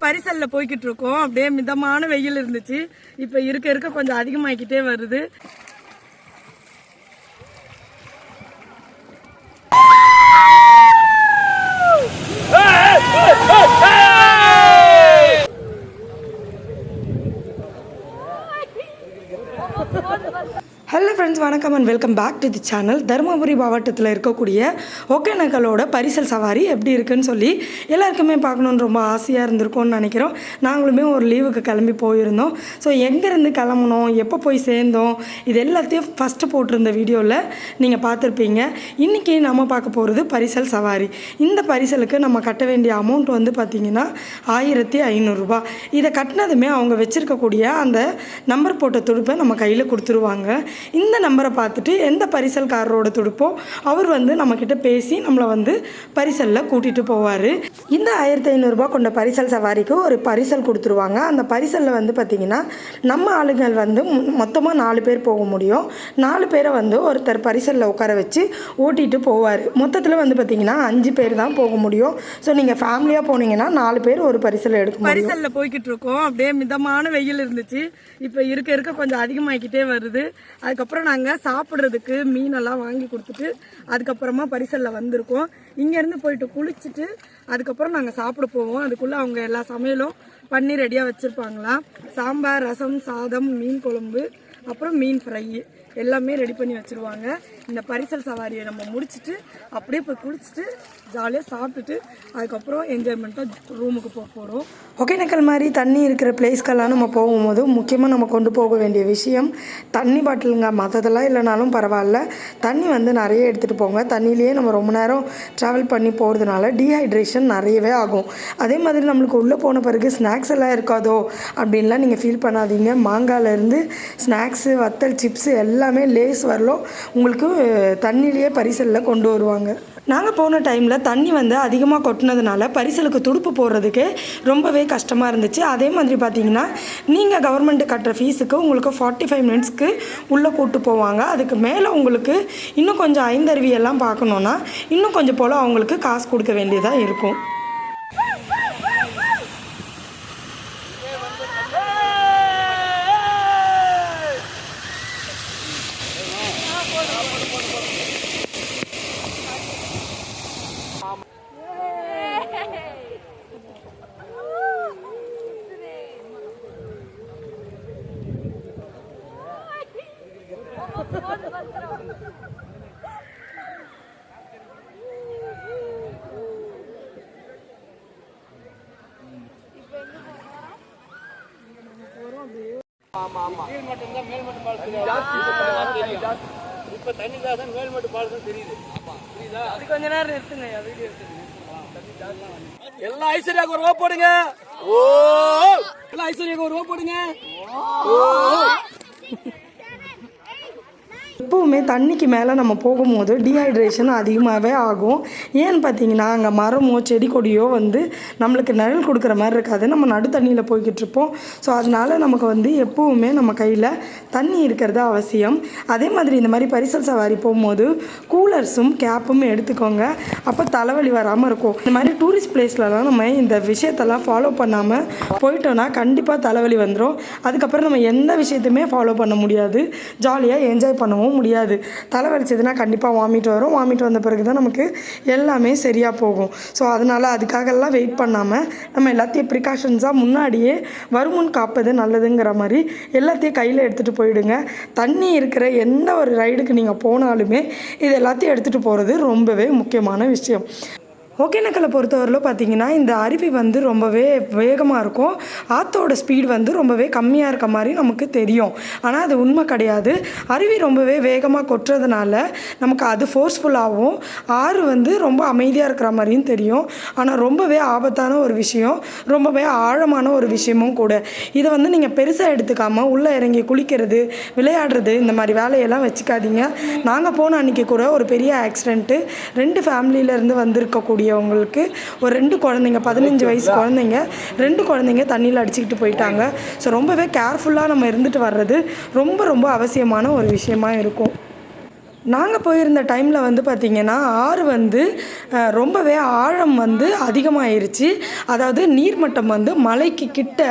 பரிசல்ல போய்கிட்டு இருக்கோம். அப்படியே மிதமான வெயில் இருந்துச்சு, இப்ப இருக்க இருக்க கொஞ்சம் அதிகமாகிக்கிட்டே வருது. ஹலோ ஃப்ரெண்ட்ஸ், வணக்கம் and welcome back to the channel. Dharmapuri மாவட்டத்தில் இருக்கக்கூடிய ஒகேனக்கலோட பரிசல் சவாரி எப்படி இருக்குன்னு சொல்லி எல்லாருக்குமே பார்க்கணுன்னு ரொம்ப ஆசையாக இருந்திருக்கும்னு நினைக்கிறோம். நாங்களுமே ஒரு லீவுக்கு கிளம்பி போயிருந்தோம். ஸோ எங்கேருந்து கிளம்புனோம், எப்போ போய் சேர்ந்தோம், இது எல்லாத்தையும் ஃபஸ்ட்டு போட்டிருந்த வீடியோவில் நீங்கள் பார்த்துருப்பீங்க. இன்றைக்கி நம்ம பார்க்க போகிறது பரிசல் சவாரி. இந்த பரிசலுக்கு நம்ம கட்ட வேண்டிய அமௌண்ட் வந்து பார்த்திங்கன்னா 1500 ரூபா. இதை கட்டினதுமே அவங்க வச்சுருக்கக்கூடிய அந்த நம்பர் போட்ட துடுப்பை நம்ம கையில் கொடுத்துருவாங்க. இந்த நம்பரை பார்த்துட்டு எந்த பரிசல்காரரோட துடுப்போ அவர் வந்து நம்மக்கிட்ட பேசி நம்மளை வந்து பரிசலில் கூட்டிகிட்டு போவார். இந்த 1500 ரூபா கொண்ட பரிசல் சவாரிக்கு ஒரு பரிசல் கொடுத்துருவாங்க. அந்த பரிசலில் வந்து பார்த்திங்கன்னா நம்ம ஆளுங்கள் வந்து மொத்தமாக 4 பேர் போக முடியும். 4 பேரை வந்து ஒருத்தர் பரிசலில் உட்கார வச்சு ஓட்டிகிட்டு போவார். மொத்தத்தில் வந்து பார்த்திங்கன்னா 5 பேர் தான் போக முடியும். ஸோ நீங்கள் ஃபேமிலியாக போனீங்கன்னா 4 பேர் ஒரு பரிசல் எடுக்கும். பரிசலில் போய்கிட்டு இருக்கோம். அப்படியே மிதமான வெயில் இருந்துச்சு, இப்போ இருக்க இருக்க கொஞ்சம் அதிகமாகிக்கிட்டே வருது. அதுக்கப்புறம் நாங்கள் சாப்பிட்றதுக்கு மீனெல்லாம் வாங்கி கொடுத்துட்டு அதுக்கப்புறமா பரிசலில் வந்திருக்கோம். இங்கேருந்து போயிட்டு குளிச்சுட்டு அதுக்கப்புறம் நாங்கள் சாப்பிட போவோம். அதுக்குள்ளே அவங்க எல்லா சமையலும் பண்ணி ரெடியாக வச்சுருப்பாங்களாம். சாம்பார், ரசம், சாதம், மீன் குழம்பு, அப்புறம் மீன் ஃப்ரை எல்லாமே ரெடி பண்ணி வச்சுருவாங்க. இந்த பரிசல் சவாரியை நம்ம முடிச்சுட்டு அப்படியே போய் குளிச்சுட்டு ஜாலியாக சாப்பிட்டுட்டு அதுக்கப்புறம் என்ஜாய்மெண்ட்டாக ரூமுக்கு போக போகிறோம். ஒகேனக்கல் மாதிரி தண்ணி இருக்கிற பிளேஸ்க்கெல்லாம் நம்ம போகும்போது முக்கியமாக நம்ம கொண்டு போக வேண்டிய விஷயம் தண்ணி பாட்டிலுங்க. மற்றதெல்லாம் இல்லைனாலும் பரவாயில்ல, தண்ணி வந்து நிறைய எடுத்துகிட்டு போங்க. தண்ணியிலேயே நம்ம ரொம்ப நேரம் ட்ராவல் பண்ணி போகிறதுனால டீஹைட்ரேஷன் நிறையவே ஆகும். அதே மாதிரி நம்மளுக்கு உள்ளே போன பிறகு ஸ்நாக்ஸ் எல்லாம் இருக்காதோ அப்படின்லாம் நீங்கள் ஃபீல் பண்ணாதீங்க. மாங்காயிலேருந்து ஸ்நாக்ஸு, வத்தல், சிப்ஸு எல்லாமே லேஸ் வரலும் உங்களுக்கு தண்ணியிலேயே பரிசலில் கொண்டு வருவாங்க. நாங்கள் போன டைமில் தண்ணி வந்து அதிகமாக கொட்டினதுனால பரிசலுக்கு துடுப்பு போடுறதுக்கு ரொம்பவே கஷ்டமாக இருந்துச்சு. அதே மாதிரி பார்த்திங்கன்னா நீங்கள் கவர்மெண்ட்டு கட்டுற ஃபீஸுக்கு உங்களுக்கு 45 மினிட்ஸ்க்கு உள்ளே கூப்பிட்டு போவாங்க. அதுக்கு மேலே உங்களுக்கு இன்னும் கொஞ்சம் ஐந்தருவியெல்லாம் பார்க்கணுன்னா இன்னும் கொஞ்சம் போல் அவங்களுக்கு காசு கொடுக்க வேண்டியதாக இருக்கும். இப்ப தண்ணி தான் மேல்மட்டு பால்ஸ் தெரியுது. கொஞ்ச நேரம் எடுத்துங்க வீடியோ. எல்லாம் ஐஸ்வர்யாக்கு ஒரு ரூபா போடுங்க. ஓ, எல்லாம் ஐஸ்வர்யாக்கு ஒரு ரூபா போடுங்க. எப்போவுமே தண்ணிக்கு மேலே நம்ம போகும்போது டீஹைட்ரேஷன் அதிகமாகவே ஆகும். ஏன்னு பார்த்தீங்கன்னா அங்கே மரமோ செடி கொடியோ வந்து நம்மளுக்கு நிழல் கொடுக்குற மாதிரி இருக்காது. நம்ம நடு தண்ணியில் போய்கிட்டு இருப்போம். ஸோ அதனால் நமக்கு வந்து எப்போவுமே நம்ம கையில் தண்ணி இருக்கிறது அவசியம். அதே மாதிரி இந்த மாதிரி பரிசல் சவாரி போகும்போது கூலர்ஸும் கேப்பும் எடுத்துக்கோங்க. அப்போ தலைவலி வராமல் இருக்கும். இந்த மாதிரி டூரிஸ்ட் பிளேஸ்லலாம் நம்ம இந்த விஷயத்தெல்லாம் ஃபாலோ பண்ணாமல் போயிட்டோன்னா கண்டிப்பாக தலைவலி வந்துடும். அதுக்கப்புறம் நம்ம எந்த விஷயத்தையுமே ஃபாலோ பண்ண முடியாது, ஜாலியாக என்ஜாய் பண்ணுவோம் முடியாது. தலை வலிச்சதுன்னா கண்டிப்பாக வாமிட் வரும். வாமிட் வந்த பிறகு தான் நமக்கு எல்லாமே சரியாக போகும். ஸோ அதனால் அதுக்காகலாம் வெயிட் பண்ணாமல் நம்ம எல்லாத்தையும் ப்ரிகாஷன்ஸாக முன்னாடியே வருமுன் காப்பது நல்லதுங்கிற மாதிரி எல்லாத்தையும் கையில் எடுத்துகிட்டு போயிடுங்க. தண்ணி இருக்கிற எந்த ஒரு ரைடுக்கு நீங்கள் போனாலுமே இது எல்லாத்தையும் எடுத்துகிட்டு போகிறது ரொம்பவே முக்கியமான விஷயம். ஒகேனக்கலை பொறுத்தவரையில் பார்த்திங்கன்னா இந்த அருவி வந்து ரொம்பவே வேகமாக இருக்கும். ஆற்றோட ஸ்பீடு வந்து ரொம்பவே கம்மியாக இருக்க மாதிரி நமக்கு தெரியும். ஆனால் அது உண்மை கிடையாது. அருவி ரொம்பவே வேகமாக கொட்டுறதுனால நமக்கு அது ஃபோர்ஸ்ஃபுல்லாகவும் ஆறு வந்து ரொம்ப அமைதியாக இருக்கிற மாதிரியும் தெரியும். ஆனால் ரொம்பவே ஆபத்தான ஒரு விஷயம், ரொம்பவே ஆழமான ஒரு விஷயமும் கூட. இதை வந்து நீங்கள் பெருசாக எடுத்துக்காமல் உள்ளே இறங்கி குளிக்கிறது, விளையாடுறது இந்த மாதிரி வேலையெல்லாம் வச்சுக்காதீங்க. நாங்கள் போன அன்றைக்கி கூட ஒரு பெரிய ஆக்சிடெண்ட்டு 2 ஃபேமிலியிலேருந்து வந்திருக்கக்கூடிய உங்களுக்கு ஒரு 2 குழந்தைங்க, 15 வயசு குழந்தைங்க, 2 குழந்தைங்க தண்ணியில் அடிச்சுக்கிட்டு போயிட்டாங்க. ஸோ ரொம்பவே கேர்ஃபுல்லாக நம்ம இருந்துட்டு வர்றது ரொம்ப ரொம்ப அவசியமான ஒரு விஷயமா இருக்கும். நாங்கள் போயிருந்த டைமில் வந்து பார்த்திங்கன்னா ஆறு வந்து ரொம்பவே ஆழம் வந்து அதிகமாகிருச்சு. அதாவது நீர்மட்டம் வந்து மலைக்கு கிட்ட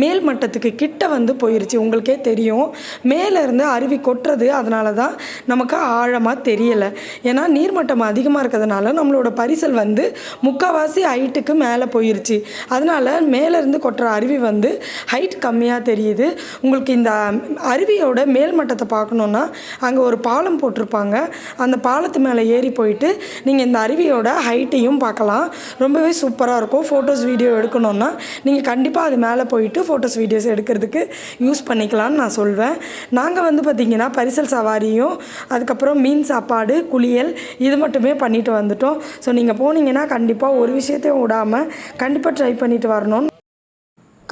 மேல் மட்டத்துக்கு கிட்ட வந்து போயிருச்சு. உங்களுக்கே தெரியும் மேலேருந்து அருவி கொட்டுறது, அதனால தான் நமக்கு ஆழமாக தெரியலை. ஏன்னா நீர்மட்டம் அதிகமாக இருக்கிறதுனால நம்மளோட பரிசல் வந்து முக்கால்வாசி ஹைட்டுக்கு மேலே போயிருச்சு. அதனால் மேலேருந்து கொட்டுற அருவி வந்து ஹைட் கம்மியாக தெரியுது. உங்களுக்கு இந்த அருவியோட மேல் மட்டத்தை பார்க்கணுன்னா அங்கே ஒரு பாலம் போட்டிருப்பாங்க. அந்த பாலத்து மேலே ஏறி போயிட்டு நீங்கள் இந்த அருவியோட ஹைட்டையும் பார்க்கலாம். ரொம்பவே சூப்பராக இருக்கும். ஃபோட்டோஸ் வீடியோ எடுக்கணுன்னா நீங்கள் கண்டிப்பாக அது மேலே போயிட்டு ஃபோட்டோஸ் வீடியோஸ் எடுக்கிறதுக்கு யூஸ் பண்ணிக்கலாம்னு நான் சொல்வேன். நாங்கள் வந்து பார்த்திங்கன்னா பரிசல் சவாரியும் அதுக்கப்புறம் மீன் சாப்பாடு, குளியல் இது மட்டுமே பண்ணிட்டு வந்துட்டோம். ஸோ நீங்கள் போனீங்கன்னா கண்டிப்பாக ஒரு விஷயத்தையும் விடாமல் கண்டிப்பாக ட்ரை பண்ணிட்டு வரணும்.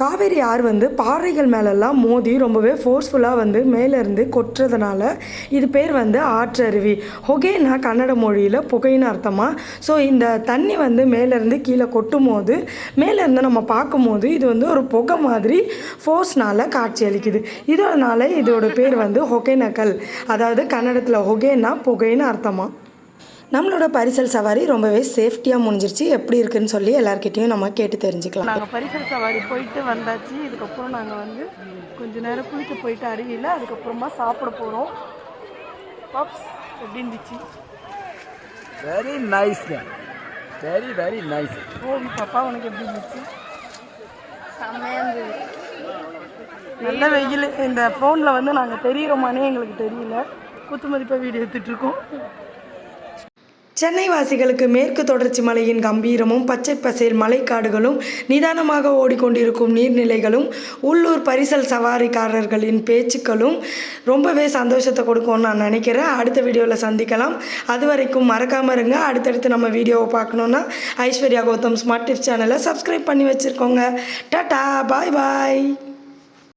காவேரி ஆறு வந்து பாறைகள் மேலெல்லாம் மோதி ரொம்பவே ஃபோர்ஸ்ஃபுல்லாக வந்து மேலேருந்து கொட்டுறதுனால இது பேர் வந்து ஆற்றருவி. ஹொகேனா கன்னட மொழியில் புகைன்னு அர்த்தமாக. ஸோ இந்த தண்ணி வந்து மேலேருந்து கீழே கொட்டும் போது மேலேருந்து நம்ம பார்க்கும்போது இது வந்து ஒரு புகை மாதிரி ஃபோர்ஸ்னால் காட்சி அளிக்குது. இதனால இதோட பேர் வந்து ஹொகேனக்கல். அதாவது கன்னடத்தில் ஹொகேனா புகைன்னு அர்த்தமாக. நம்மளோட பரிசல் சவாரி ரொம்பவே சேஃப்டியாக முடிஞ்சிருச்சு. எப்படி இருக்குன்னு சொல்லி எல்லாருக்கிட்டையும் நம்ம கேட்டு தெரிஞ்சுக்கலாம். நாங்கள் பரிசல் சவாரி போயிட்டு வந்தாச்சு. இதுக்கப்புறம் நாங்கள் வந்து கொஞ்சம் நேரம் குளிக்க போயிட்டு அருவியில், அதுக்கப்புறமா சாப்பிட போகிறோம். பாப்ஸ் எப்படி இருந்துச்சு? Very nice, very very nice. ஓ பாப்பா உனக்கு எப்படி இருந்துச்சு? நல்ல வெயில். இந்த ஃபோனில் வந்து நாங்கள் தெரியிறோமானே எங்களுக்கு தெரியல. குத்துமதிப்பாக வீடியோ எடுத்துகிட்ருக்கோம். சென்னை வாசிகளுக்கு மேற்கு தொடர்ச்சி மலையின் கம்பீரமும் பச்சை பசேல் மலைக்காடுகளும் நிதானமாக ஓடிக்கொண்டிருக்கும் நீர்நிலைகளும் உள்ளூர் பரிசல் சவாரிக்காரர்களின் பேச்சுக்களும் ரொம்பவே சந்தோஷத்தை கொடுக்கும்னு நான் நினைக்கிறேன். அடுத்த வீடியோவில் சந்திக்கலாம். அது வரைக்கும் மறக்காமல் இருங்க. அடுத்தடுத்து நம்ம வீடியோவை பார்க்கணுன்னா ஐஸ்வர்யா கௌதம் ஸ்மார்ட் டிப்ஸ் சேனலை சப்ஸ்கிரைப் பண்ணி வச்சுருக்கோங்க. டாடா, பாய் பாய்.